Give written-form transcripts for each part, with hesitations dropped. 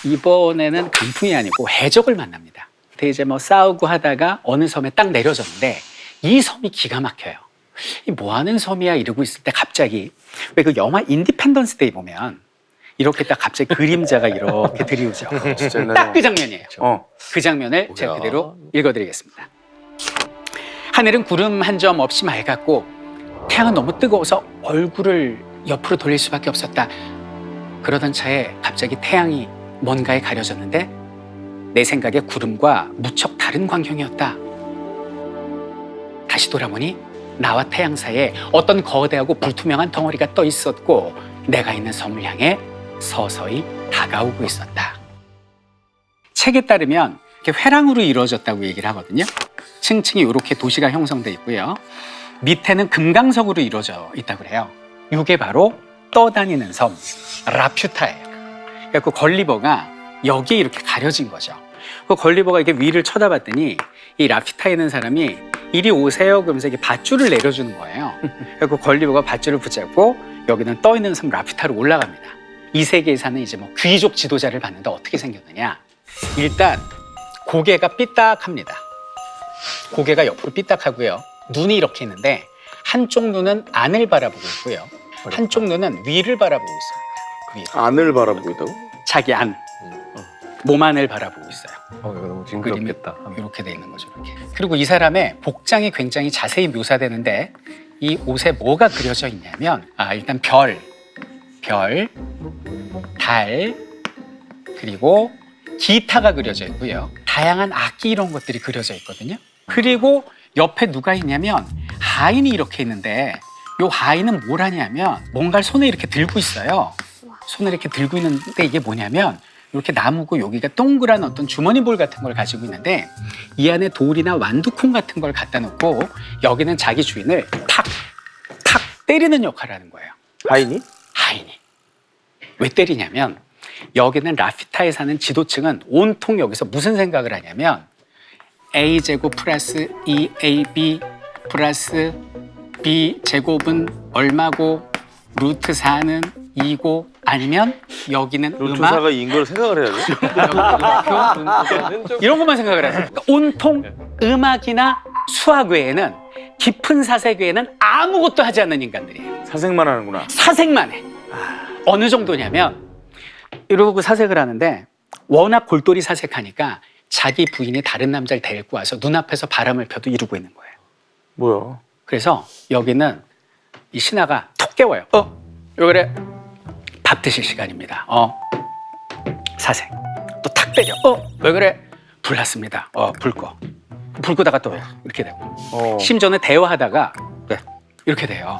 이번에는 강풍이 아니고 해적을 만납니다. 근데 이제 뭐 싸우고 하다가 어느 섬에 딱 내려졌는데 이 섬이 기가 막혀요. 이 뭐 하는 섬이야 이러고 있을 때 갑자기 왜 그 영화 인디펜던스 데이 보면 이렇게 딱 갑자기 그림자가 이렇게 들이오죠. 딱 그 장면이에요. 그 장면을 제가 그대로 읽어드리겠습니다. 하늘은 구름 한 점 없이 맑았고 태양은 너무 뜨거워서 얼굴을 옆으로 돌릴 수밖에 없었다. 그러던 차에 갑자기 태양이 뭔가에 가려졌는데 내 생각에 구름과 무척 다른 광경이었다. 다시 돌아보니 나와 태양 사이에 어떤 거대하고 불투명한 덩어리가 떠 있었고 내가 있는 섬을 향해 서서히 다가오고 있었다. 책에 따르면 이렇게 회랑으로 이루어졌다고 얘기를 하거든요. 층층이 이렇게 도시가 형성돼 있고요. 밑에는 금강석으로 이루어져 있다고 그래요. 이게 바로 떠다니는 섬 라퓨타예요. 그러니까 그 걸리버가 여기에 이렇게 가려진 거죠. 그 걸리버가 이렇게 위를 쳐다봤더니 이 라퓨타에 있는 사람이 이리 오세요 그러면서 이렇게 밧줄을 내려주는 거예요. 그 걸리버가 밧줄을 붙잡고 여기는 떠 있는 섬 라퓨타로 올라갑니다. 이 세계에 사는 이제 뭐 귀족 지도자를 봤는데 어떻게 생겼느냐? 일단 고개가 삐딱합니다. 고개가 옆으로 삐딱하고요. 눈이 이렇게 있는데 한쪽 눈은 안을 바라보고 있고요. 한쪽 눈은 위를 바라보고 있습니다. 위. 안을 바라보고 있다고? 자기 안. 몸 안을 바라보고 있어요. 이거 너무 징그럽겠다. 이렇게 돼 있는 거죠. 이렇게. 그리고 이 사람의 복장이 굉장히 자세히 묘사되는데 이 옷에 뭐가 그려져 있냐면 일단 별, 달, 그리고 기타가 그려져 있고요. 다양한 악기 이런 것들이 그려져 있거든요. 그리고 옆에 누가 있냐면 하인이 이렇게 있는데 이 하인은 뭘 하냐면 뭔가를 손에 이렇게 들고 있어요. 손을 이렇게 들고 있는데 이게 뭐냐면 이렇게 나무고 여기가 동그란 어떤 주머니볼 같은 걸 가지고 있는데 이 안에 돌이나 완두콩 같은 걸 갖다 놓고 여기는 자기 주인을 탁 때리는 역할을 하는 거예요. 하인이? 하인이. 왜 때리냐면 여기는 라퓨타에 사는 지도층은 온통 여기서 무슨 생각을 하냐면 A제곱 플러스 2AB 플러스 B제곱은 얼마고 루트 4는 2고 아니면 여기는 루트 음악 4가 2인 걸 생각을 해야 돼? 이런 것만 생각을 해요. 그러니까 온통 음악이나 수학 외에는 깊은 사색 외에는 아무것도 하지 않는 인간들이에요. 사색만 하는구나. 사색만 해. 어느 정도냐면 이러고 사색을 하는데 워낙 골똘히 사색하니까 자기 부인이 다른 남자를 데리고 와서 눈앞에서 바람을 펴도 이루고 있는 거예요. 뭐야? 그래서 여기는 이 신하가 툭 깨워요. 왜 그래? 밥 드실 시간입니다. 사색. 또 탁 때려. 왜 그래? 불 났습니다. 불 꺼. 불 끄다가 또 이렇게 되고. 심지어는 대화하다가 네, 이렇게 돼요.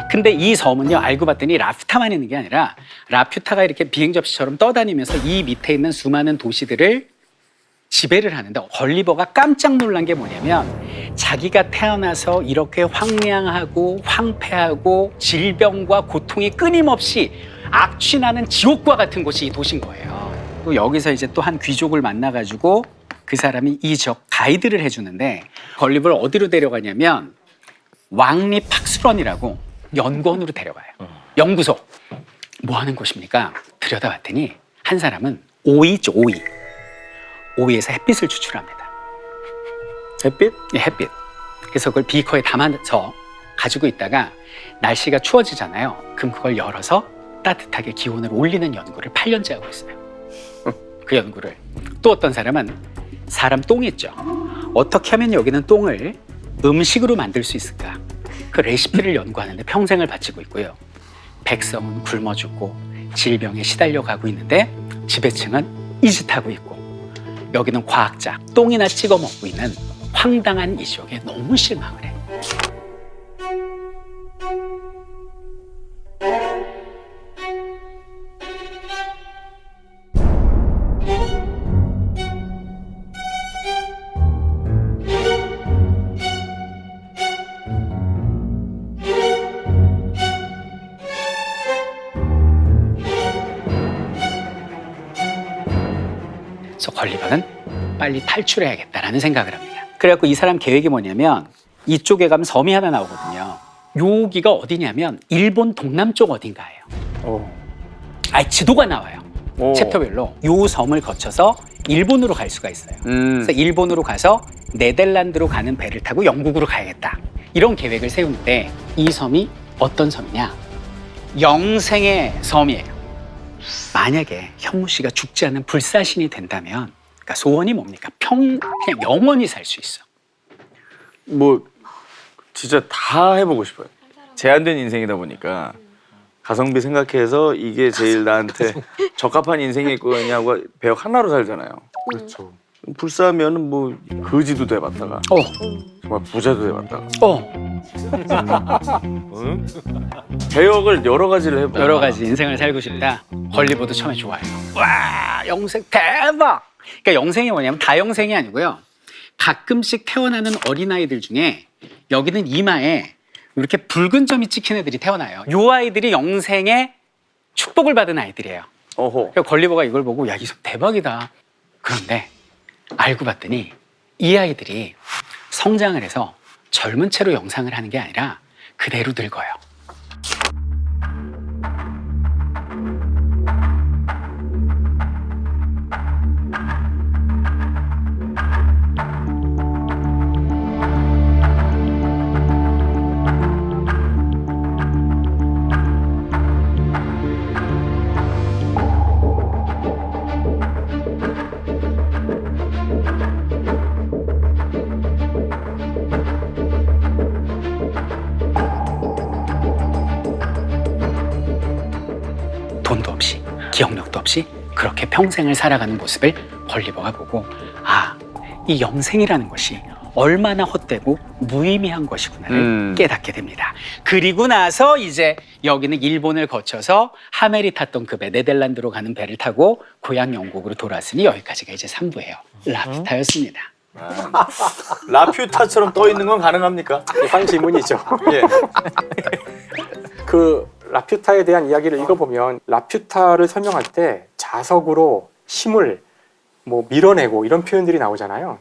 근데 이 섬은요 알고 봤더니 라퓨타만 있는 게 아니라 라퓨타가 이렇게 비행접시처럼 떠다니면서 이 밑에 있는 수많은 도시들을 지배를 하는데 걸리버가 깜짝 놀란 게 뭐냐면 자기가 태어나서 이렇게 황량하고 황폐하고 질병과 고통이 끊임없이 악취나는 지옥과 같은 곳이 이 도시인 거예요. 또 여기서 이제 또 한 귀족을 만나가지고 그 사람이 이 지역 가이드를 해주는데 걸리버를 어디로 데려가냐면 왕립학술원이라고 연구원으로 데려가요. 연구소. 뭐 하는 곳입니까? 들여다봤더니 한 사람은 오이죠, 오이. 오이에서 햇빛을 추출합니다. 햇빛? 예, 햇빛. 그래서 그걸 비커에 담아서 가지고 있다가 날씨가 추워지잖아요. 그럼 그걸 열어서 따뜻하게 기온을 올리는 연구를 8년째 하고 있어요. 그 연구를. 또 어떤 사람은 사람 똥 있죠. 어떻게 하면 여기는 똥을 음식으로 만들 수 있을까? 그 레시피를 연구하는데 평생을 바치고 있고요. 백성은 굶어 죽고 질병에 시달려 가고 있는데 지배층은 이 짓 하고 있고 여기는 과학자 똥이나 찍어 먹고 있는 황당한 이 지역에 너무 실망을 해. 그래서 걸리버는 빨리 탈출해야겠다라는 생각을 합니다. 그래갖고 이 사람 계획이 뭐냐면 이쪽에 가면 섬이 하나 나오거든요. 여기가 어디냐면 일본 동남쪽 어딘가예요. 지도가 나와요. 오. 챕터별로 요 섬을 거쳐서 일본으로 갈 수가 있어요. 그래서 일본으로 가서 네덜란드로 가는 배를 타고 영국으로 가야겠다. 이런 계획을 세우는데 이 섬이 어떤 섬이냐? 영생의 섬이에요. 만약에 현무 씨가 죽지 않는 불사신이 된다면 그러니까 소원이 뭡니까? 그냥 영원히 살 수 있어. 뭐 진짜 다 해보고 싶어요. 제한된 인생이다 보니까 가성비 생각해서 이게 제일 나한테 적합한 인생일 거냐고 배역 하나로 살잖아요. 그렇죠. 불사하면은 뭐 거지도 돼봤다가 정말 부자도 돼봤다가 배역을 여러 가지를 해봐. 여러 가지 인생을 살고 싶다. 걸리버도 처음에 좋아요. 와, 영생 대박! 그러니까 영생이 뭐냐면 다 영생이 아니고요. 가끔씩 태어나는 어린아이들 중에 여기는 이마에 이렇게 붉은 점이 찍힌 애들이 태어나요. 요 아이들이 영생의 축복을 받은 아이들이에요. 어허. 그래서 걸리버가 이걸 보고 야, 이 섬 대박이다. 그런데 알고 봤더니 이 아이들이 성장을 해서 젊은 채로 영상을 하는 게 아니라 그대로 늙어요. 돈도 없이 기억력도 없이 그렇게 평생을 살아가는 모습을 걸리버가 보고 이 영생이라는 것이 얼마나 헛되고 무의미한 것이구나를 깨닫게 됩니다. 그리고 나서 이제 여기는 일본을 거쳐서 하멜이 탔던 그 배 네덜란드로 가는 배를 타고 고향 영국으로 돌아왔으니 여기까지가 이제 3부예요. 라퓨타였습니다. 라퓨타처럼 떠 있는 건 가능합니까? 한 질문이죠. 예. 그 라퓨타에 대한 이야기를 읽어보면 라퓨타를 설명할 때 자석으로 힘을 뭐 밀어내고 이런 표현들이 나오잖아요.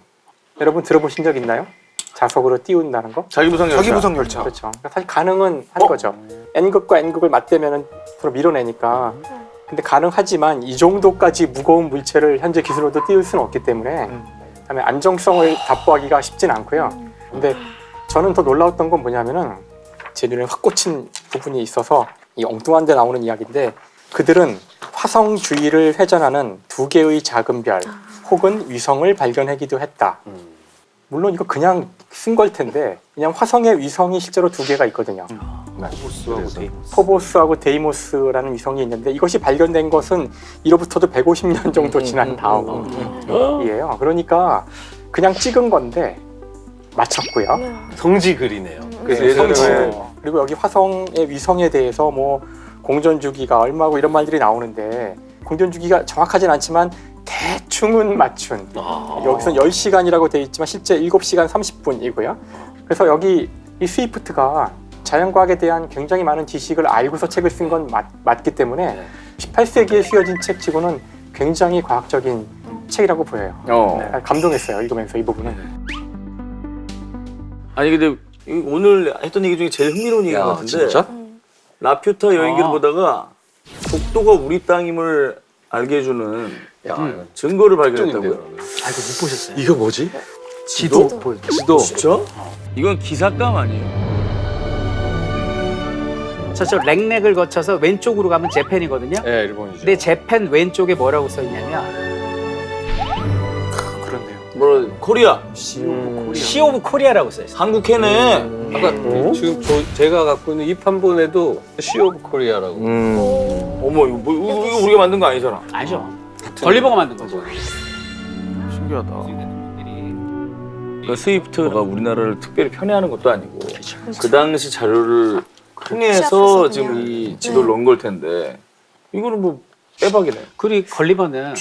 여러분 들어보신 적 있나요? 자석으로 띄운다는 거? 자기부상 열차. 자기부상 열차. 그렇죠. 그러니까 사실 가능은 한 거죠. N극과 N극을 맞대면 서로 밀어내니까. 근데 가능하지만 이 정도까지 무거운 물체를 현재 기술로도 띄울 수는 없기 때문에 그다음에 안정성을 답보하기가 쉽진 않고요. 근데 저는 더 놀라웠던 건 뭐냐면은 제 눈에 확 꽂힌 부분이 있어서 이 엉뚱한 데 나오는 이야기인데 그들은 화성 주위를 회전하는 2개의 작은 별 혹은 위성을 발견하기도 했다. 물론 이거 그냥 쓴 걸 텐데 그냥 화성의 위성이 실제로 2개가 있거든요. 포보스하고 데이모스라는 위성이 있는데 이것이 발견된 것은 이로부터도 150년 정도 지난 다음이에요. 그러니까 그냥 찍은 건데 맞췄고요. 성지 글이네요. 그래서 예전에 성지. 그리고 여기 화성의 위성에 대해서 뭐 공전 주기가 얼마고 이런 말들이 나오는데 공전 주기가 정확하진 않지만 대충은 맞춘. 여기서는 10시간이라고 되어 있지만 실제 7시간 30분이고요. 그래서 여기 이 스위프트가 자연과학에 대한 굉장히 많은 지식을 알고서 책을 쓴 건 맞기 때문에 18세기에 쓰여진 책치고는 굉장히 과학적인 책이라고 보여요. 네, 감동했어요. 읽으면서 이 부분은. 아니 근데 오늘 했던 얘기 중에 제일 흥미로운 얘기 같은데 진짜? 라퓨타 여행기를 보다가 독도가 우리 땅임을 알게 해주는 증거를 발견했다고요. 이거 못 보셨어요? 이거 뭐지? 지도? 지도. 진짜? 이건 기사감 아니에요? 저 렉렉을 거쳐서 왼쪽으로 가면 재팬이거든요. 네, 일본이죠. 근데 재팬 왼쪽에 뭐라고 써 있냐면 그렇네요. 뭐라 코리아 시 오브 코리아라고 써 있어요. 한국 해네. 아까 지금 제가 갖고 있는 이 판본에도 시 오브 코리아라고. 어머 이거 이거 우리가 만든 거 아니잖아. 아니죠. 걸리버가 만든 거죠. 신기하다. 그러니까 스위프트가 우리나라를 특별히 편애하는 것도 아니고 그 당시 자료를 통해서 지금 이 지도를 넣은 걸 텐데 이거는 뭐 빼박이네. 그리고 걸리버는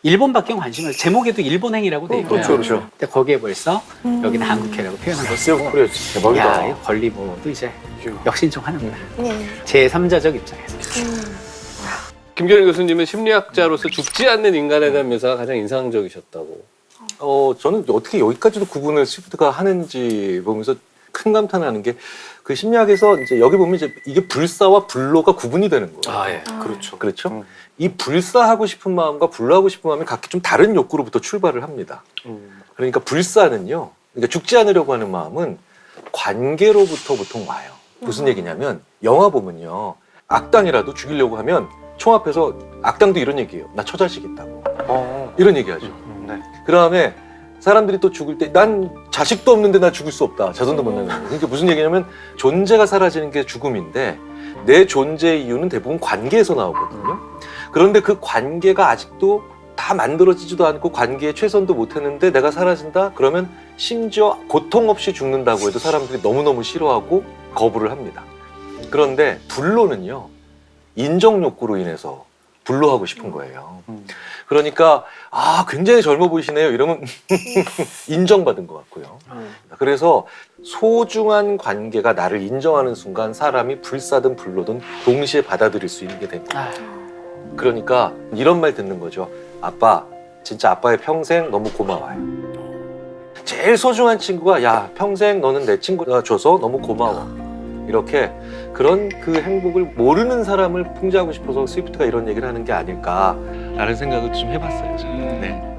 일본밖에 관심을 제목에도 일본행이라고 돼 있고요. 그렇죠. 근데 거기에 벌써 여기는 한국해라고 표현한 거고. 스위프트 코리아 진짜 대박이다. 야, 이 걸리버도 이제 역신청 하는구나. 제 3자적 입장에서. 김경일 교수님은 심리학자로서 죽지 않는 인간에 대한 묘사가 가장 인상적이셨다고. 저는 어떻게 여기까지도 구분을 스위프트가 하는지 보면서 큰 감탄하는 게 그 심리학에서 이제 여기 보면 이제 이게 불사와 불로가 구분이 되는 거예요. 예. 그렇죠. 그렇죠. 이 불사하고 싶은 마음과 불로하고 싶은 마음이 각기 좀 다른 욕구로부터 출발을 합니다. 그러니까 불사는요, 그러니까 죽지 않으려고 하는 마음은 관계로부터 보통 와요. 무슨 얘기냐면 영화 보면요, 악당이라도 죽이려고 하면 총 앞에서 악당도 이런 얘기해요. 나 처자식 있다고. 이런 얘기하죠. 네. 그 다음에 사람들이 또 죽을 때 난 자식도 없는데 나 죽을 수 없다. 자손도 못 낳는 거예요. 그러니까 무슨 얘기냐면 존재가 사라지는 게 죽음인데 내 존재의 이유는 대부분 관계에서 나오거든요. 그런데 그 관계가 아직도 다 만들어지지도 않고 관계에 최선도 못했는데 내가 사라진다? 그러면 심지어 고통 없이 죽는다고 해도 사람들이 너무너무 싫어하고 거부를 합니다. 그런데 불로는요, 인정 욕구로 인해서 불로하고 싶은 거예요. 그러니까 굉장히 젊어 보이시네요 이러면 인정받은 것 같고요. 그래서 소중한 관계가 나를 인정하는 순간 사람이 불사든 불로든 동시에 받아들일 수 있는 게 됩니다. 그러니까 이런 말 듣는 거죠. 아빠, 진짜 아빠의 평생 너무 고마워요. 제일 소중한 친구가 야, 평생 너는 내 친구가 줘서 너무 고마워. 이렇게 그런 그 행복을 모르는 사람을 풍자하고 싶어서 스위프트가 이런 얘기를 하는 게 아닐까라는 생각을 좀 해봤어요. 저는. 네.